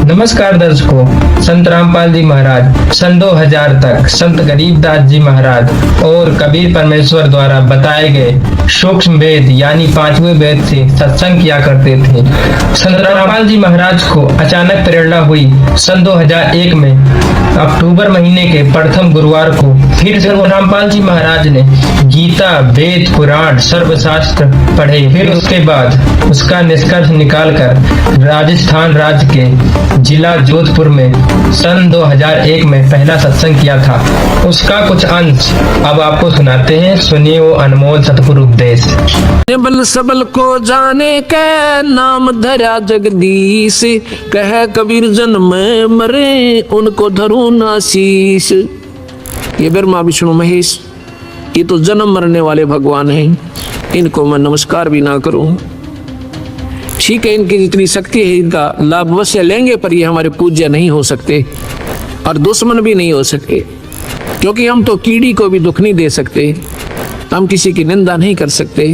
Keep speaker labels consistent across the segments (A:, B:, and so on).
A: नमस्कार दर्शकों, संत रामपाल जी महाराज सन 2000 तक संत गरीबदास जी महाराज और कबीर परमेश्वर द्वारा बताए गए सूक्ष्म वेद यानी पांचवें वेद से सत्संग किया करते थे। संत रामपाल जी महाराज को अचानक प्रेरणा हुई सन 2001 में अक्टूबर महीने के प्रथम गुरुवार को फिर संत रामपाल जी महाराज ने गीता, वेद, पुराण, सर्वशास्त्र पढ़े। फिर उसके बाद उसका निष्कर्ष निकालकर राजस्थान राज्य के जिला जोधपुर में सन 2001 में पहला सत्संग किया था। उसका कुछ अंश अब आपको सुनाते हैं, सुनिए वो अनमोल सतगुरु उपदेश।
B: बल सबल को जाने के नाम धरा जगदीश, कह कबीर जन्म मरे उनको धरू ना शीश। ये ब्रह्मा विष्णु महेश, ये तो जन्म मरने वाले भगवान हैं, इनको मैं नमस्कार भी ना करूं। ठीक है, इनकी जितनी शक्ति है इनका लाभ अवश्य लेंगे, पर ये हमारे पूज्य नहीं हो सकते और दुश्मन भी नहीं हो सकते, क्योंकि हम तो कीड़ी को भी दुख नहीं दे सकते, हम किसी की निंदा नहीं कर सकते,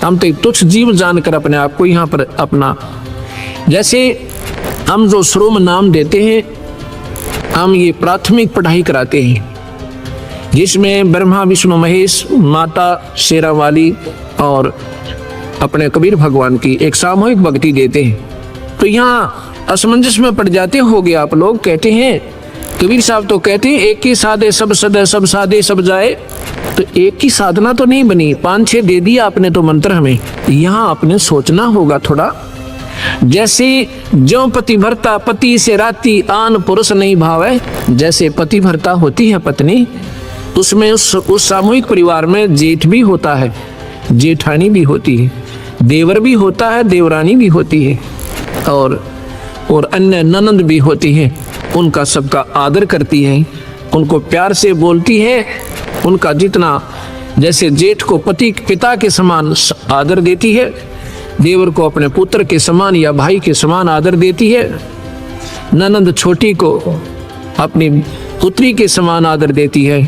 B: हम तो एक तुच्छ जीव जानकर अपने आप को यहाँ पर अपना, जैसे हम जो श्रोम नाम देते हैं, हम ये प्राथमिक पढ़ाई कराते हैं जिसमें ब्रह्मा विष्णु महेश, माता शेरावाली और अपने कबीर भगवान की एक सामूहिक भक्ति देते हैं। तो यहाँ असमंजस में पड़ जाते होगे आप लोग। कहते हैं कबीर साहब तो कहते हैं एक ही साधे सब सदे, सब साधे सब जाए। तो एक ही साधना तो नहीं बनी, 5-6 दे दिया आपने तो मंत्र हमें। यहाँ आपने सोचना होगा थोड़ा, जैसे जो पति भरता पति से राती आन पुरुष नहीं भावे, जैसे पति भरता होती है पत्नी, उसमें उस सामूहिक परिवार में जेठ भी होता है, जेठानी भी होती है, देवर भी होता है, देवरानी भी होती है, और अन्य ननंद भी होती है। उनका सबका आदर करती है, उनको प्यार से बोलती है, उनका जितना, जैसे जेठ को पति पिता के समान आदर देती है, देवर को अपने पुत्र के समान या भाई के समान आदर देती है, ननंद छोटी को अपनी पुत्री के समान आदर देती है,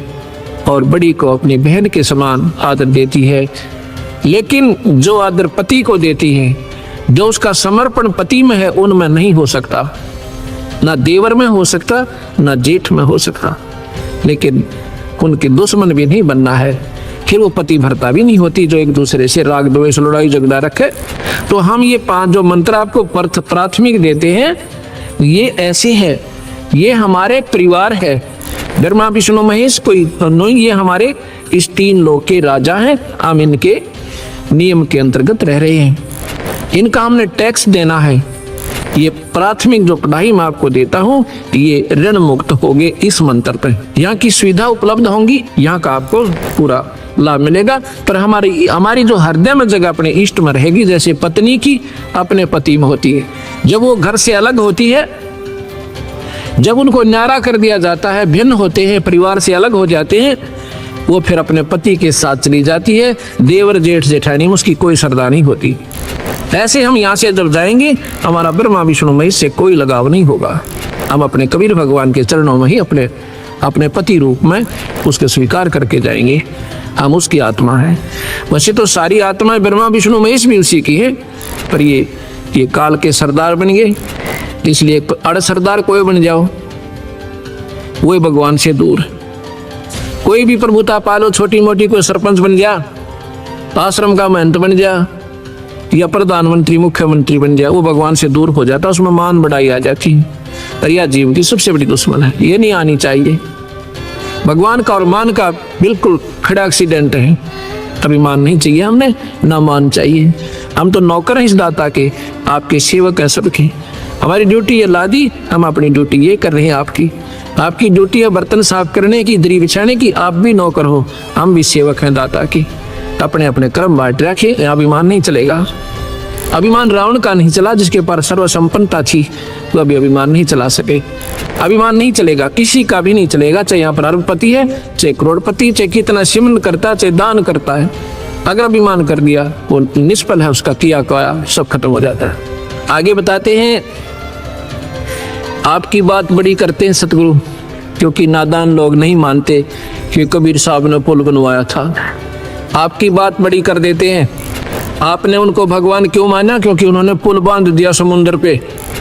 B: और बड़ी को अपनी बहन के समान आदर देती है। लेकिन जो आदर पति को देती है, जो उसका समर्पण पति में है, उनमें नहीं हो सकता, ना देवर में हो सकता, ना जेठ में हो सकता। लेकिन उनके दुश्मन भी नहीं बनना है, फिर वो पति भरता भी नहीं होती जो एक दूसरे से राग द्वेष लड़ाई झगड़ा रखे। तो हम ये 5 जो मंत्र आपको प्राथमिक देते हैं, ये ऐसे है, ये हमारे परिवार है। ब्रह्मा विष्णु महेश कोई नहीं, ये हमारे इस 3 लोक के राजा हैं। हम इनके नियम के अंतर्गत रह रहे हैं, इनका हमने टैक्स देना है। ये प्राथमिक जो पढ़ाई मैं आपको देता हूँ, ये ऋण मुक्त होगे इस मंत्र पर। यहाँ की सुविधा उपलब्ध होंगी, यहाँ का आपको पूरा लाभ मिलेगा। पर हमारी जो हृदय में जगह अपने इष्ट में रहेगी, जैसे पत्नी की अपने पति में होती है। जब वो घर से अलग होती है, जब उनको न्यारा कर दिया जाता है, भिन्न होते हैं, परिवार से अलग हो जाते हैं, वो फिर अपने पति के साथ चली जाती है। देवर जेठ जेठानी में उसकी कोई श्रद्धा नहीं होती। ऐसे हम यहाँ से जब जाएंगे, हमारा ब्रह्मा विष्णु महेश से कोई लगाव नहीं होगा। हम अपने कबीर भगवान के चरणों में ही अपने पति रूप में उसके स्वीकार करके जाएंगे। हम उसकी आत्मा है। वैसे तो सारी आत्माएं ब्रह्मा विष्णु महेश भी उसी की है, पर ये काल के सरदार बन गए, इसलिए अड़ सरदार कोई बन जाओ, वो भगवान से दूर। कोई भी प्रभुता पालो, छोटी मोटी, कोई सरपंच बन जा, आश्रम का महंत बन जा, या प्रधानमंत्री मुख्यमंत्री बन जा, वो भगवान से दूर हो जाता, उसमें मान बढ़ाई आ जाती। पर यह जीव की सबसे बड़ी दुश्मन है, ये नहीं आनी चाहिए। भगवान का और मान का बिल्कुल खड़ा एक्सीडेंट है। अभिमान नहीं चाहिए हमने, ना मान चाहिए। हम तो नौकर हैं इस दाता के, आपके सेवक हैं सबके। हमारी ड्यूटी ये लादी, हम अपनी ड्यूटी ये कर रहे हैं। आपकी ड्यूटी है बर्तन साफ करने की, दरी बिछाने की। आप भी नौकर हो, हम भी सेवक हैं दाता की। अपने अपने कर्म बांट रखे, अभिमान नहीं चलेगा। अभिमान रावण का नहीं चला, जिसके पास सर्व संपन्नता थी, वो अभी अभिमान नहीं चला सके। अभिमान नहीं चलेगा, किसी का भी नहीं चलेगा, चाहे यहाँ पर अरबपति है, चाहे करोड़पति, चाहे कितना सिमन करता, चाहे दान करता है। अगर अभिमान कर दिया, वो निष्फल है, उसका किया काया सब खत्म हो जाता है। आगे बताते हैं, आपकी बात बड़ी करते हैं सतगुरु, क्योंकि नादान लोग नहीं मानते कि कबीर साहब ने पुल बनवाया था। आपकी बात बड़ी कर देते हैं, आपने उनको भगवान क्यों माना? क्योंकि उन्होंने पुल बांध दिया समुद्र पे।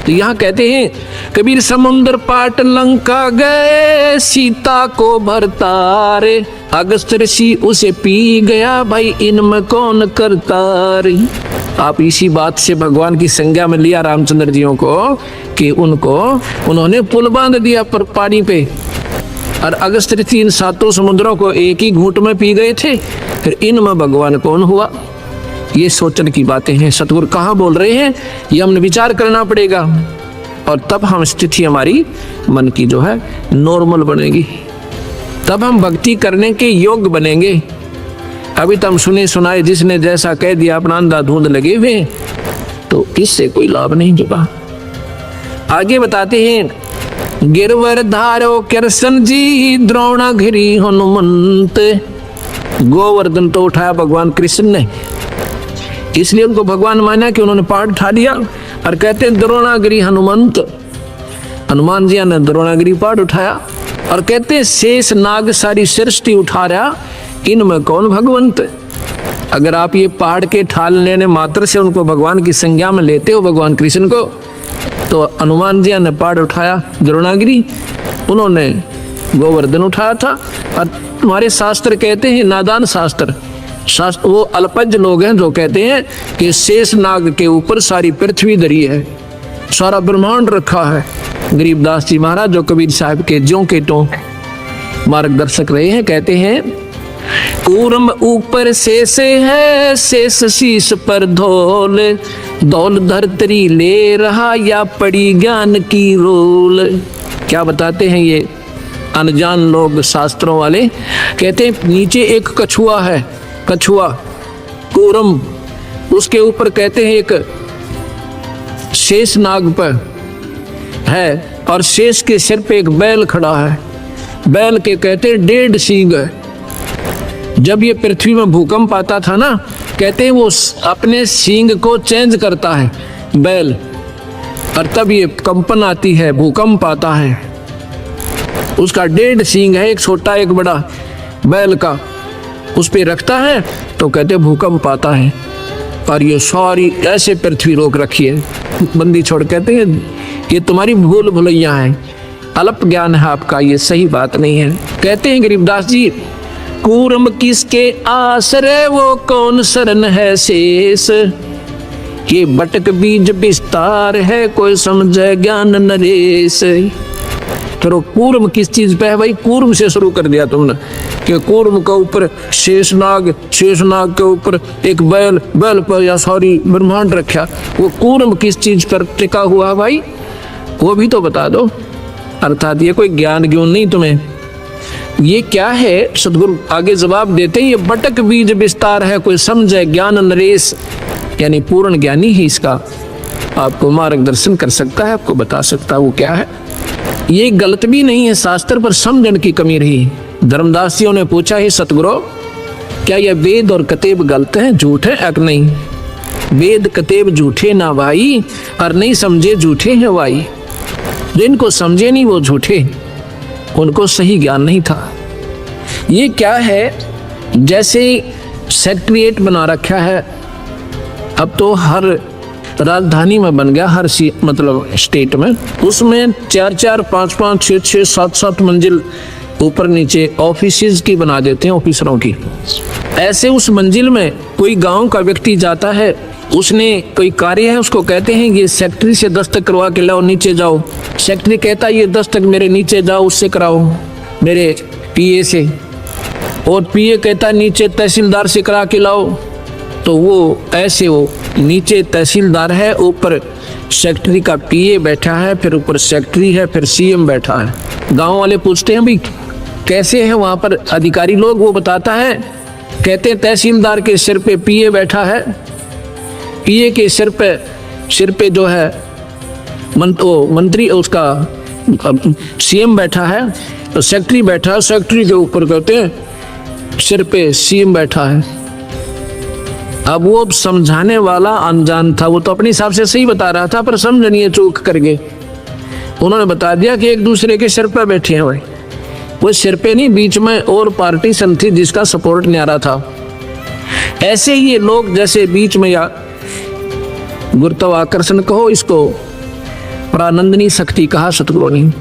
B: तो यहाँ कहते हैं कबीर समुद्र पाट लंका गए, सीता को भरतारे, अगस्त ऋषि उसे पी गया, भाई इनमें कौन करता रे। आप इसी बात से भगवान की संज्ञा में लिया रामचंद्र जियों को कि उन्होंने पुल बांध दिया पर पानी पे, और अगस्त ऋषि इन 7 समुद्रों को एक ही घूंट में पी गए थे, फिर इनमें भगवान कौन हुआ? ये सोचने की बातें हैं। सतगुरु कहाँ बोल रहे हैं ये हमने विचार करना पड़ेगा, और तब हम स्थिति हमारी मन की जो है नॉर्मल बनेगी, तब हम भक्ति करने के योग्य बनेंगे। अभी तो हम सुने सुनाए जिसने जैसा कह दिया अपना अंधाधुंध लगे हुए, तो इससे कोई लाभ नहीं जुड़ा। आगे बताते हैं गिरवर धारो कृष्ण जी, द्रोणागिरी हनुमंत। गोवर्धन तो उठाया भगवान कृष्ण ने, इसलिए उनको भगवान माना कि उन्होंने पहाड़ उठा दिया। और कहते हैं द्रोणागिरी हनुमंत, हनुमान जी ने द्रोणागिरी पहाड़ उठाया। और कहते हैं शेष नाग सारी सृष्टि उठा रहा, इनमें कौन भगवंत? अगर आप ये पहाड़ के ठाल लेने मात्र से उनको भगवान की संज्ञा में लेते हो भगवान कृष्ण को, तो हनुमान जी ने पहाड़ उठाया द्रोणागिरी, उन्होंने गोवर्धन उठाया था। और तुम्हारे शास्त्र कहते हैं नादान शास्त्र वो अल्पज्ञ लोग हैं जो कहते हैं कि शेष नाग के ऊपर सारी पृथ्वी धरी है, सारा ब्रह्मांड रखा है। गरीबदास जी महाराज जो कबीर साहब के ज्यों के त्यों मार्गदर्शक रहे हैं, कहते हैं कूर्म ऊपर शेष है, शेष शीश पर धौल, दौल धरतरी ले रहा या पड़ी ज्ञान की रोल। क्या बताते हैं ये अनजान लोग शास्त्रों वाले? कहते हैं नीचे एक कछुआ है, कछुआ कूर्म, उसके ऊपर कहते हैं एक शेष नाग पर है, और शेष के सिर पे एक बैल खड़ा है। बैल के कहते हैं 1.5 सींग है। जब ये पृथ्वी में भूकंप आता था ना, कहते हैं वो अपने सींग को चेंज करता है बैल, और तब ये कंपन आती है, भूकंप आता है। उसका 1.5 सींग है, एक छोटा एक बड़ा बैल का, उस पे रखता है तो कहते भूकंप आता है। और ये सारी ऐसे पृथ्वी रोक रखी है, बंदी छोड़। कहते हैं ये तुम्हारी भूल भुलैया है, अल्प ज्ञान है आपका, ये सही बात नहीं है। कहते हैं गरीबदास जी कूर्म किसके आश्रय, वो कौन शरण है शेष, ये बटक बीज विस्तार है, कोई समझे ज्ञान नरेश। फिर कूर्म किस चीज पे है भाई? कूर्म से शुरू कर दिया तुमने कि कूर्म के ऊपर शेषनाग, शेषनाग के ऊपर एक बैल, बैल पर या सॉरी ब्रह्मांड रखा। वो कूर्म किस चीज पर टिका हुआ भाई, वो भी तो बता दो। अर्थात ये कोई ज्ञान ज्ञान नहीं तुम्हें, ये क्या है? सदगुरु आगे जवाब देते हैं ये बटक बीज विस्तार है, कोई समझे ज्ञान नरेश, यानी पूर्ण ज्ञानी ही इसका आपको मार्गदर्शन कर सकता है, आपको बता सकता है वो क्या है। ये गलत भी नहीं है, शास्त्र पर समझने की कमी रही। धर्मदासियों ने पूछा है सतगुरु क्या यह वेद और कतेब गलत है, झूठ है? अक नहीं, वेद कतेब झूठे ना भाई, और नहीं समझे झूठे हैं भाई। जिनको समझे नहीं वो झूठे, उनको सही ज्ञान नहीं था। ये क्या है? जैसे सेक्रेटरीट बना रखा है, अब तो हर राजधानी में बन गया, हर मतलब स्टेट में, उसमें 4-4, 5-5, 6-6, 7-7 मंजिल ऊपर नीचे ऑफिसेज की बना देते हैं, ऑफिसरों की। ऐसे उस मंजिल में कोई गांव का व्यक्ति जाता है, उसने कोई कार्य है, उसको कहते हैं ये सेक्रेटरी से दस्तक करवा के लाओ, नीचे जाओ। सेक्रेटरी कहता है ये दस्तक मेरे नीचे जाओ, उससे कराओ, मेरे पीए से। और पीए कहता है नीचे तहसीलदार से करा के लाओ। तो वो ऐसे वो नीचे तहसीलदार है, ऊपर सेक्रेटरी का पीए बैठा है, फिर ऊपर सेक्रेटरी है, फिर सीएम बैठा है। गांव वाले पूछते हैं भाई कैसे है वहाँ पर अधिकारी लोग, वो बताता है, कहते हैं तहसीलदार के सिर पे पीए बैठा है, पीए के सिर पे जो है मंत्री उसका सीएम बैठा है, तो सेक्रेटरी बैठा है, सेक्रेटरी के ऊपर कहते हैं सिर पे सीएम बैठा है। अब वो समझाने वाला अनजान था, वो तो अपने हिसाब से सही बता रहा था, पर समझनिए चूक करके उन्होंने बता दिया कि एक दूसरे के सिर पे बैठे हैं भाई। वो सिर पे नहीं, बीच में और पार्टी सन थी जिसका सपोर्ट नहीं आ रहा था। ऐसे ही ये लोग जैसे बीच में या गुरुत्वाकर्षण कहो, इसको प्रानंदनी शक्ति कहा सतगुरु ने।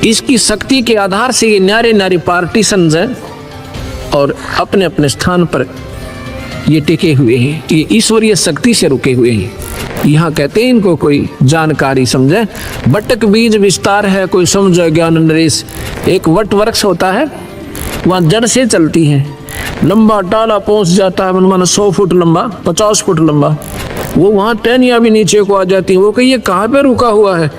B: इसकी शक्ति के आधार से ये न्यारे न्यारे पार्टीशंस हैं और अपने अपने स्थान पर ये टिके हुए हैं, ये ईश्वरीय शक्ति से रुके हुए हैं। यहाँ कहते हैं इनको कोई जानकारी समझे, बटक बीज विस्तार है कोई समझे ज्ञान नरेश। एक वट वृक्ष होता है, वहाँ जड़ से चलती है, लंबा डाला पहुंच जाता है, मन 100 फुट लंबा, 50 फुट लंबा, वो वहाँ टहनियाँ भी नीचे को आ जाती है। वो कहिए कहाँ पे रुका हुआ है?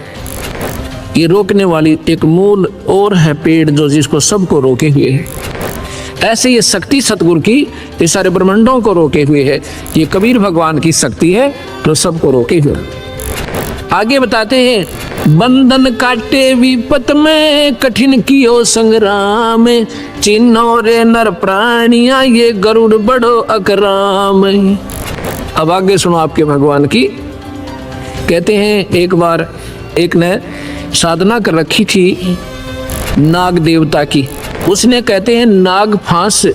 B: ये रोकने वाली एक मूल और है पेड़ जो जिसको सबको रोके हुए है। ऐसे ये शक्ति सतगुरु की इस सारे ब्रह्मांडों को रोके हुए है। ये कबीर भगवान की शक्ति है जो सबको रोके हुए। आगे बताते हैं, बंधन काटे विपत में कठिन कियो संग्राम, चिन्हो रे नर प्राणिया ये गरुड़ बड़ो अकराम। अब आगे सुनो आपके भगवान की। कहते हैं एक बार एक ने साधना कर रखी थी नाग देवता की। उसने कहते हैं नाग फांस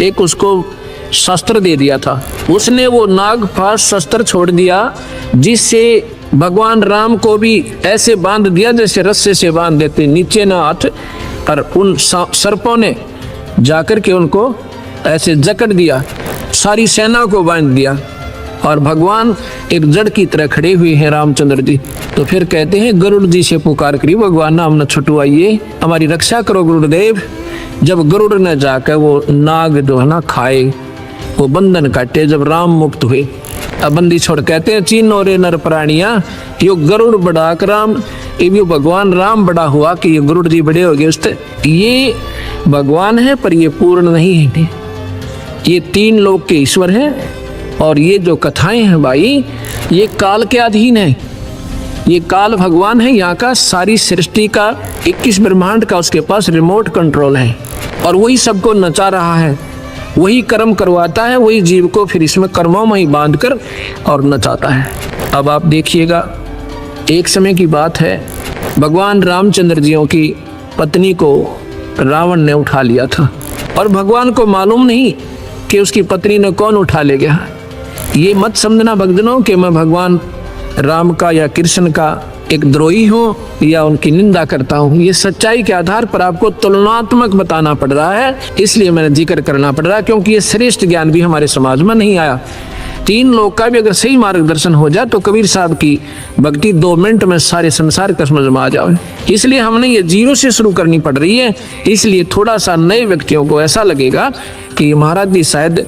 B: एक उसको शस्त्र दे दिया था। उसने वो नाग फांस शस्त्र छोड़ दिया, जिससे भगवान राम को भी ऐसे बांध दिया जैसे रस्से से बांध देते, नीचे ना हाथ। और उन सर्पों ने जाकर के उनको ऐसे जकड़ दिया, सारी सेना को बांध दिया और भगवान एक जड़ की तरह खड़े हुए हैं रामचंद्र जी। तो फिर कहते हैं गरुड़ जी से पुकार करी, भगवान नाम न छुटवाइए, हमारी रक्षा करो गुरुदेव। जब गरुड़ ने जाकर वो नाग जो है ना खाए, वो बंधन काटे, जब राम मुक्त हुए, अब बंदी छोड़ कहते हैं चीन और नर प्राणिया, यो गरुड़ बड़ा राम, ये भगवान राम बड़ा हुआ कि ये गरुड़ जी बड़े हो गए उससे। ये भगवान है पर ये पूर्ण नहीं है, ये 3 लोक के ईश्वर हैं। और ये जो कथाएं हैं भाई, ये काल के अधीन है। ये काल भगवान है यहाँ का, सारी सृष्टि का, 21 ब्रह्मांड का उसके पास रिमोट कंट्रोल है और वही सबको नचा रहा है, वही कर्म करवाता है, वही जीव को फिर इसमें कर्मों में ही बांध कर और नचाता है। अब आप देखिएगा, एक समय की बात है, भगवान रामचंद्र जियों की पत्नी को रावण ने उठा लिया था और भगवान को मालूम नहीं कि उसकी पत्नी ने कौन उठा ले गया। ये मत समझना भक्तजनों कि मैं भगवान राम का या कृष्ण का एक द्रोही हूँ या उनकी निंदा करता हूँ। ये सच्चाई के आधार पर आपको तुलनात्मक बताना पड़ रहा है, इसलिए मैंने जिक्र करना पड़ रहा है, क्योंकि ये श्रेष्ठ ज्ञान भी हमारे समाज में नहीं आया। 3 लोग का भी अगर सही मार्गदर्शन हो जाए तो कबीर साहब की भक्ति 2 मिनट में सारे संसार का समझ में आ जाए। इसलिए हमने ये 0 से शुरू करनी पड़ रही है। इसलिए थोड़ा सा नए व्यक्तियों को ऐसा लगेगा कि महाराज जी शायद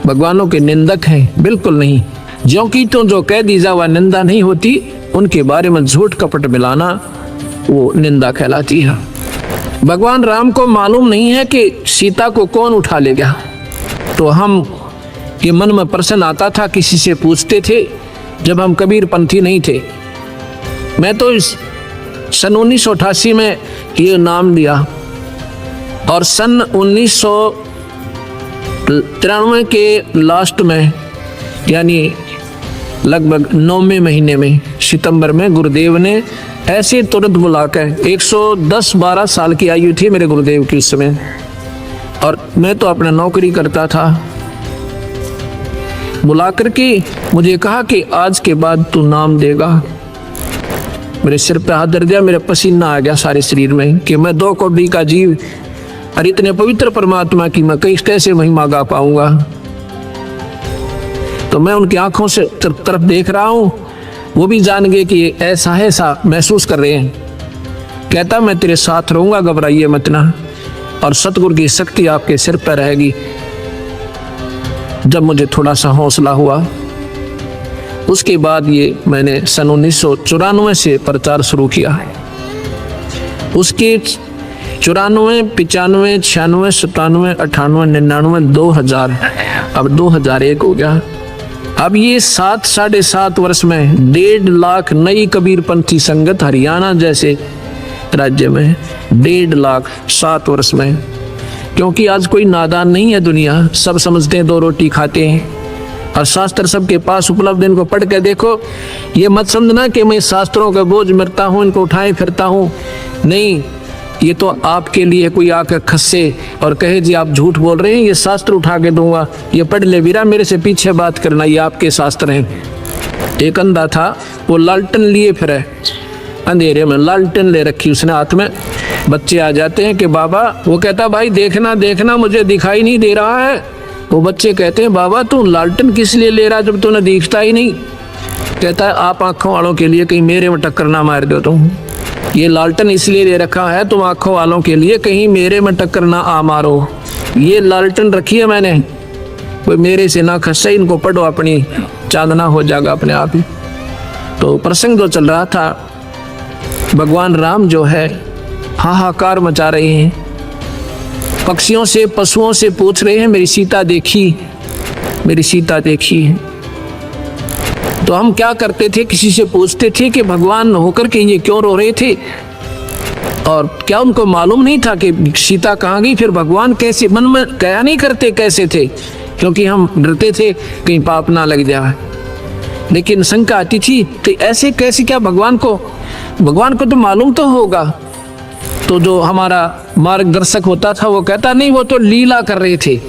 B: भगवानों के निंदक हैं, बिल्कुल नहीं। ज्यों की तो जो कह दी जा वह निंदा नहीं होती, उनके बारे में झूठ कपट मिलाना वो निंदा कहलाती है। भगवान राम को मालूम नहीं है कि सीता को कौन उठा ले गया, तो हम के मन में प्रश्न आता था, किसी से पूछते थे जब हम कबीर पंथी नहीं थे। मैं तो इस सन 1988 में ये नाम लिया और सन 1993 के लास्ट में, यानी लगभग 9वें महीने में, सितंबर में, गुरुदेव ने ऐसे तुरंत बुलाकर, 110-12 साल की आयु थी मेरे गुरुदेव की उस समय, और मैं तो अपना नौकरी करता था, बुला करके मुझे कहा कि आज के बाद तू नाम देगा। मेरे सिर पे हाथ धर दिया, मेरा पसीना आ गया सारे शरीर में कि मैं 2 कौड़ी का जीव और इतने पवित्र परमात्मा की मैं कैसे महिमा गा पाऊंगा। तो मैं उनकी आंखों से तरफ देख रहा हूं, वो भी जान गए कि ऐसा है, ऐसा महसूस कर रहे हैं। कहता मैं तेरे साथ रहूंगा, घबराइए मत ना, और सतगुरु की शक्ति आपके सिर पर रहेगी। जब मुझे थोड़ा सा हौसला हुआ, उसके बाद ये मैंने सन 1994 से प्रचार शुरू किया। उसके 94, 95, 96, 97, 98, 99, 2000, अब 2001 हो गया। अब ये 7-7.5 वर्ष में 1.5 लाख नई कबीरपंथी संगत हरियाणा जैसे राज्य में, 1.5 लाख 7 वर्ष में। क्योंकि आज कोई नादान नहीं है दुनिया, सब समझते हैं 2 रोटी खाते हैं और शास्त्र सबके पास उपलब्ध। इनको पढ़ के देखो, ये मत समझना कि मैं शास्त्रों का बोझ मरता हूँ, इनको उठाए फिरता हूँ, नहीं। ये तो आपके लिए कोई आकर खस्से और कहे जी आप झूठ बोल रहे हैं, ये शास्त्र उठा के दूंगा, ये पढ़ ले वीरा, मेरे से पीछे बात करना, ये आपके शास्त्र हैं। एक अंधा था, वो लालटेन लिए फिरे, अंधेरे में लालटेन ले रखी उसने हाथ में। बच्चे आ जाते हैं कि बाबा, वो कहता भाई देखना देखना मुझे दिखाई नहीं दे रहा है। वो बच्चे कहते हैं बाबा तू लालटेन किस लिए ले रहा जब तूने दिखता ही नहीं। कहता है आप आंखों वालों के लिए कहीं मेरे में टक्कर ना मार दो तुम, ये लालटेन इसलिए ले रखा है तुम आंखों वालों के लिए कहीं मेरे में टक्कर ना आ मारो। ये लालटेन रखी है मैंने, कोई मेरे से ना खस्से, इनको पढ़ो अपनी चांदना हो जाएगा अपने आप ही। तो प्रसंग जो चल रहा था, भगवान राम जो है हाहाकार मचा रहे हैं, पक्षियों से पशुओं से पूछ रहे हैं मेरी सीता देखी, मेरी सीता देखी है। तो हम क्या करते थे, किसी से पूछते थे कि भगवान होकर के ये क्यों रो रहे थे, और क्या उनको मालूम नहीं था कि सीता कहाँ गई। फिर भगवान कैसे, मन में क्या नहीं करते कैसे थे, क्योंकि हम डरते थे कहीं पाप ना लग जाए। लेकिन शंका आती थी कि ऐसे कैसे, क्या भगवान को तो मालूम तो होगा। तो जो हमारा मार्गदर्शक होता था वो कहता नहीं वो तो लीला कर रहे थे,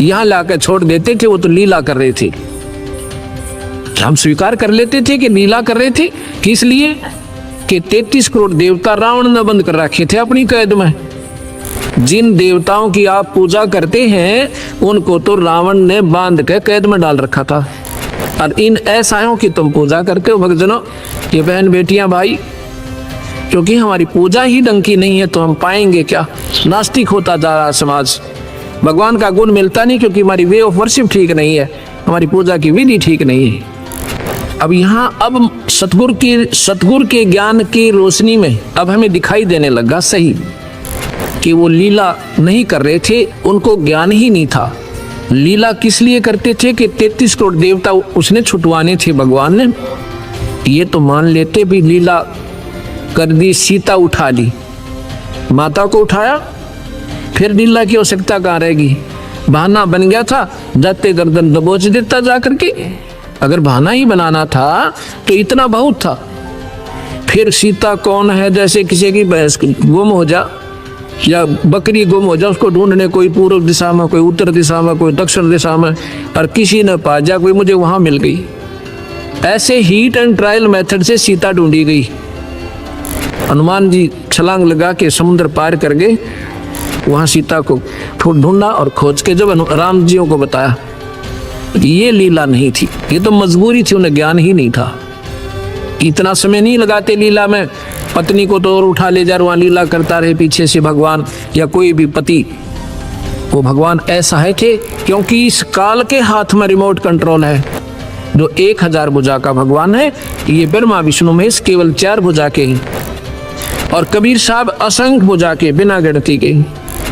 B: यहाँ लाकर छोड़ देते थे, वो तो लीला कर रहे थे। हम स्वीकार कर लेते थे कि लीला कर रहे थे, किस लिए कि 33 करोड़ देवता रावण ने बंद कर रखे थे अपनी कैद में। जिन देवताओं की आप पूजा करते हैं उनको तो रावण ने बांध के कैद में डाल रखा था, और इन ऐसाओं की तुम पूजा करते हो। भक्तजनों, ये बहन बेटियां भाई, क्योंकि हमारी पूजा ही ढंग की नहीं है तो हम पाएंगे क्या। नास्तिक होता जा रहा समाज, भगवान का गुण मिलता नहीं क्योंकि हमारी वे ऑफ वर्शिप ठीक नहीं है, हमारी पूजा की विधि ठीक नहीं है। अब यहाँ अब सतगुरु के ज्ञान की रोशनी में अब हमें दिखाई देने लगा सही कि वो लीला नहीं कर रहे थे, उनको ज्ञान ही नहीं था। लीला किस लिए करते थे कि 33 करोड़ देवता उसने छुटवाने थे भगवान ने। ये तो मान लेते भी लीला कर दी, सीता उठा ली, माता को उठाया, फिर लीला की आवश्यकता कहाँ रहेगी। बहाना बन गया था, जाते गर्दन दबोच देता जा करके। अगर बहाना ही बनाना था तो इतना बहुत था। फिर सीता कौन है, जैसे किसी की भैंस गुम हो जा या बकरी गुम हो जा, उसको ढूंढने कोई पूर्व दिशा में, कोई उत्तर दिशा में, कोई दक्षिण दिशा में, और किसी ने पा जा, कोई मुझे वहां मिल गई। ऐसे हीट एंड ट्रायल मेथड से सीता ढूंढी गई। हनुमान जी छलांग लगा के समुद्र पार कर गए, वहां सीता को ढूंढा और खोज के जब राम जी को बताया। ये लीला नहीं थी, ये तो मजबूरी थी, उन्हें ज्ञान ही नहीं था। इतना समय नहीं लगाते लीला में, पत्नी को तो और उठा ले जा, वहां लीला करता रहे पीछे से भगवान या कोई भी पति। वो भगवान ऐसा है थे क्योंकि इस काल के हाथ में रिमोट कंट्रोल है। जो 1000 भुजा का भगवान है, ये ब्रह्मा विष्णु महेश केवल 4 भुजा के हैं, और कबीर साहब असंख्य भुजा के, बिना गिनती के।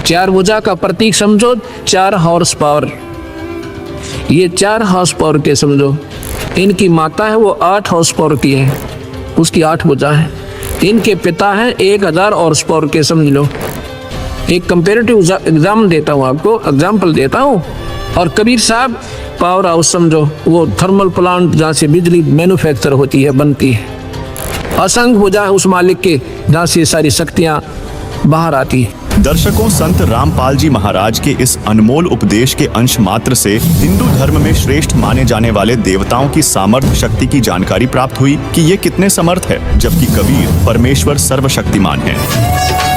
B: 4 भुजा का प्रतीक समझो, 4 हॉर्स पावर। ये 4 हॉर्स पावर के समझो। इनकी माता है वो 8 हॉर्स पावर की है, उसकी 8 भुजा है। इनके पिता हैं 1000 हॉर्स पावर के, समझ लो। एक कंपेरेटिव एग्जाम देता हूँ आपको, एग्जाम्पल देता हूँ। और कबीर साहब पावर हाउस समझो, वो थर्मल प्लांट जहाँ से बिजली मैन्युफैक्चर होती है, बनती है। असंख्य भुजा है उस मालिक के, जहाँ से सारी शक्तियाँ बाहर आती है।
C: दर्शकों, संत रामपाल जी महाराज के इस अनमोल उपदेश के अंश मात्र से हिंदू धर्म में श्रेष्ठ माने जाने वाले देवताओं की सामर्थ्य शक्ति की जानकारी प्राप्त हुई कि ये कितने समर्थ है, जबकि कबीर परमेश्वर सर्वशक्तिमान है।